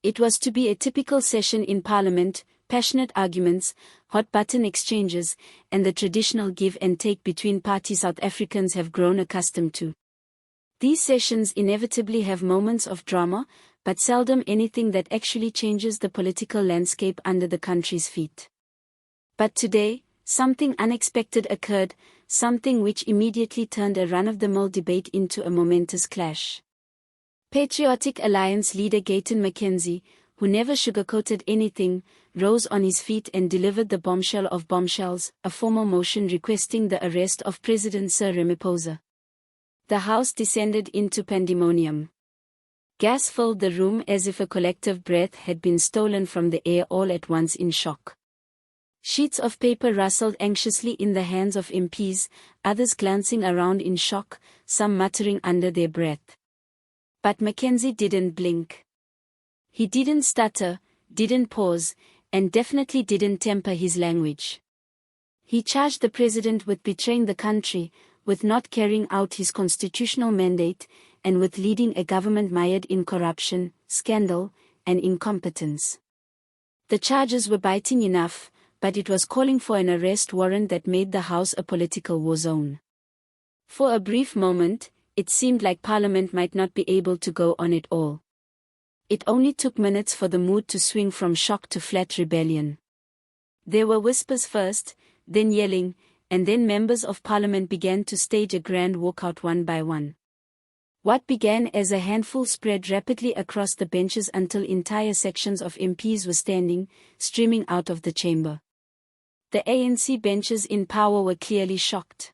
It was to be a typical session in Parliament, passionate arguments, hot-button exchanges, and the traditional give and take between parties South Africans have grown accustomed to. These sessions inevitably have moments of drama, but seldom anything that actually changes the political landscape under the country's feet. But today, something unexpected occurred, something which immediately turned a run-of-the-mill debate into a momentous clash. Patriotic Alliance leader Gayton McKenzie, who never sugarcoated anything, rose on his feet and delivered the bombshell of bombshells, a formal motion requesting the arrest of President Sir Ramaphosa. The House descended into pandemonium. Gas filled the room as if a collective breath had been stolen from the air, all at once in shock. Sheets of paper rustled anxiously in the hands of MPs, others glancing around in shock, some muttering under their breath. But McKenzie didn't blink. He didn't stutter, didn't pause, and definitely didn't temper his language. He charged the president with betraying the country, with not carrying out his constitutional mandate, and with leading a government mired in corruption, scandal, and incompetence. The charges were biting enough, but it was calling for an arrest warrant that made the House a political war zone. For a brief moment, it seemed like Parliament might not be able to go on at all. It only took minutes for the mood to swing from shock to flat rebellion. There were whispers first, then yelling, and then members of Parliament began to stage a grand walkout one by one. What began as a handful spread rapidly across the benches until entire sections of MPs were standing, streaming out of the chamber. The ANC benches in power were clearly shocked.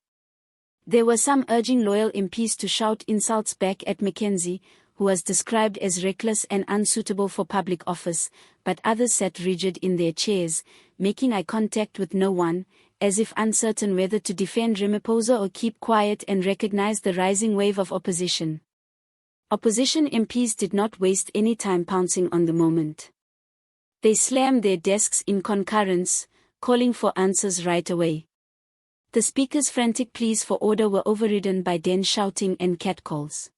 There were some urging loyal MPs to shout insults back at McKenzie, who was described as reckless and unsuitable for public office, but others sat rigid in their chairs, making eye contact with no one, as if uncertain whether to defend Ramaphosa or keep quiet and recognize the rising wave of opposition. Opposition MPs did not waste any time pouncing on the moment. They slammed their desks in concurrence, calling for answers right away. The Speaker's frantic pleas for order were overridden by dense shouting and catcalls.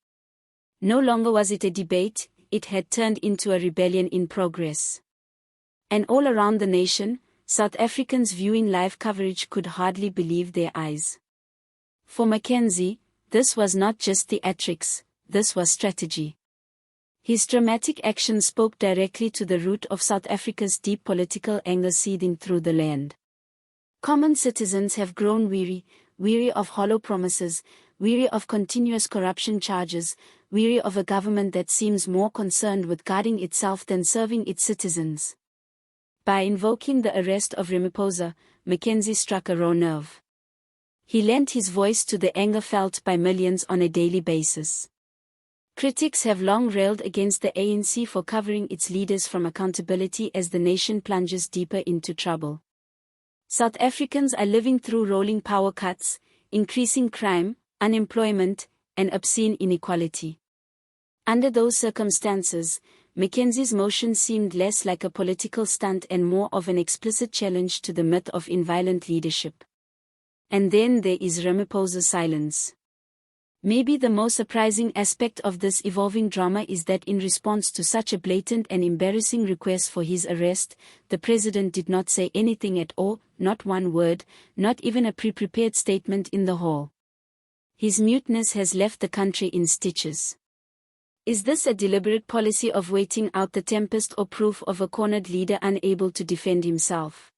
No longer was it a debate, it had turned into a rebellion in progress. And all around the nation, South Africans viewing live coverage could hardly believe their eyes. For McKenzie, this was not just theatrics, this was strategy. His dramatic action spoke directly to the root of South Africa's deep political anger seething through the land. Common citizens have grown weary of hollow promises, weary of continuous corruption charges, weary of a government that seems more concerned with guarding itself than serving its citizens. By invoking the arrest of Ramaphosa, McKenzie struck a raw nerve. He lent his voice to the anger felt by millions on a daily basis. Critics have long railed against the ANC for covering its leaders from accountability as the nation plunges deeper into trouble. South Africans are living through rolling power cuts, increasing crime, unemployment, and obscene inequality. Under those circumstances, McKenzie's motion seemed less like a political stunt and more of an explicit challenge to the myth of inviolate leadership. And then there is Ramaphosa's silence. Maybe the most surprising aspect of this evolving drama is that in response to such a blatant and embarrassing request for his arrest, the president did not say anything at all, not one word, not even a pre-prepared statement in the hall. His muteness has left the country in stitches. Is this a deliberate policy of waiting out the tempest or proof of a cornered leader unable to defend himself?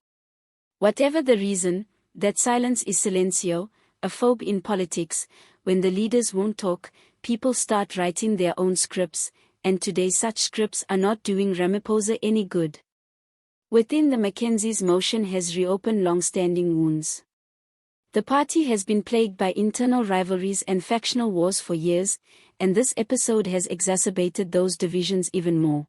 Whatever the reason, that silence is silencio, a phobe in politics. When the leaders won't talk, people start writing their own scripts, and today such scripts are not doing Ramaphosa any good. Within the McKenzie's motion has reopened long-standing wounds. The party has been plagued by internal rivalries and factional wars for years, and this episode has exacerbated those divisions even more.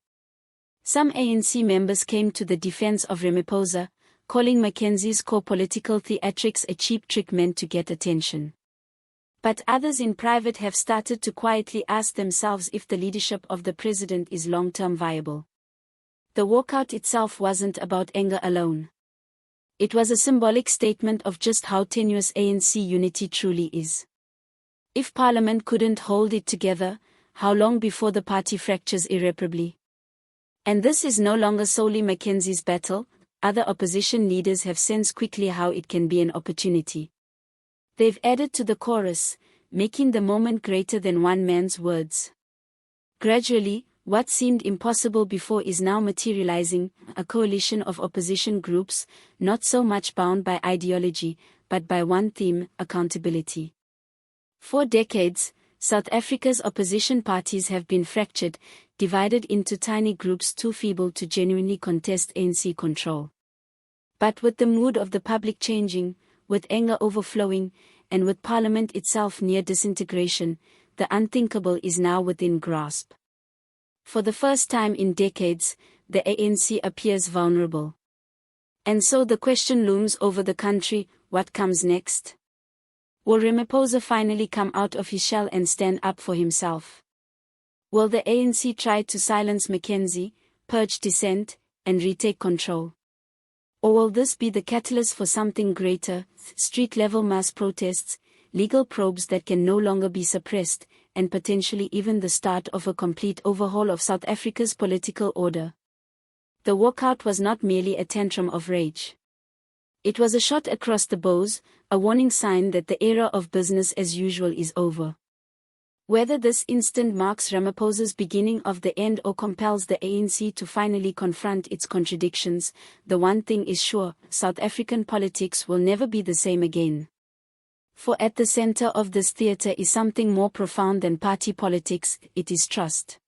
Some ANC members came to the defense of Ramaphosa, calling McKenzie's core political theatrics a cheap trick meant to get attention. But others in private have started to quietly ask themselves if the leadership of the president is long-term viable. The walkout itself wasn't about anger alone. It was a symbolic statement of just how tenuous ANC unity truly is. If Parliament couldn't hold it together, how long before the party fractures irreparably? And this is no longer solely McKenzie's battle. Other opposition leaders have sensed quickly how it can be an opportunity. They've added to the chorus, making the moment greater than one man's words. Gradually, what seemed impossible before is now materializing, a coalition of opposition groups, not so much bound by ideology, but by one theme: accountability. For decades, South Africa's opposition parties have been fractured, divided into tiny groups too feeble to genuinely contest ANC control. But with the mood of the public changing, with anger overflowing, and with Parliament itself near disintegration, the unthinkable is now within grasp. For the first time in decades, the ANC appears vulnerable. And so the question looms over the country: what comes next? Will Ramaphosa finally come out of his shell and stand up for himself? Will the ANC try to silence McKenzie, purge dissent, and retake control? Or will this be the catalyst for something greater: street-level mass protests, legal probes that can no longer be suppressed, and potentially even the start of a complete overhaul of South Africa's political order? The walkout was not merely a tantrum of rage. It was a shot across the bows, a warning sign that the era of business as usual is over. Whether this instant marks Ramaphosa's beginning of the end or compels the ANC to finally confront its contradictions, the one thing is sure: South African politics will never be the same again. For at the center of this theater is something more profound than party politics: it is trust.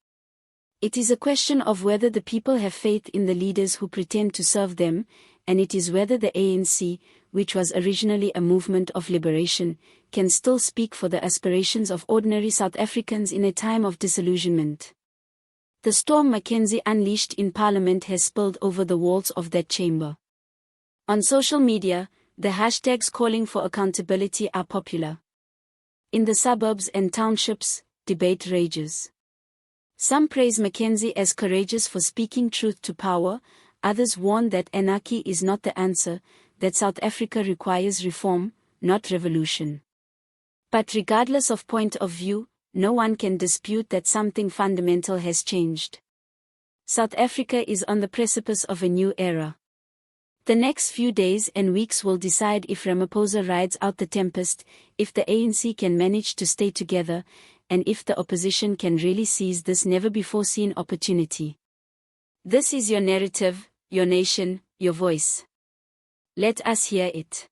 It is a question of whether the people have faith in the leaders who pretend to serve them, and it is whether the ANC, which was originally a movement of liberation, can still speak for the aspirations of ordinary South Africans in a time of disillusionment. The storm McKenzie unleashed in Parliament has spilled over the walls of that chamber. On social media, the hashtags calling for accountability are popular. In the suburbs and townships, debate rages. Some praise McKenzie as courageous for speaking truth to power. Others warn that anarchy is not the answer, that South Africa requires reform, not revolution. But regardless of point of view, no one can dispute that something fundamental has changed. South Africa is on the precipice of a new era. The next few days and weeks will decide if Ramaphosa rides out the tempest, if the ANC can manage to stay together, and if the opposition can really seize this never-before-seen opportunity. This is your narrative, your nation, your voice. Let us hear it.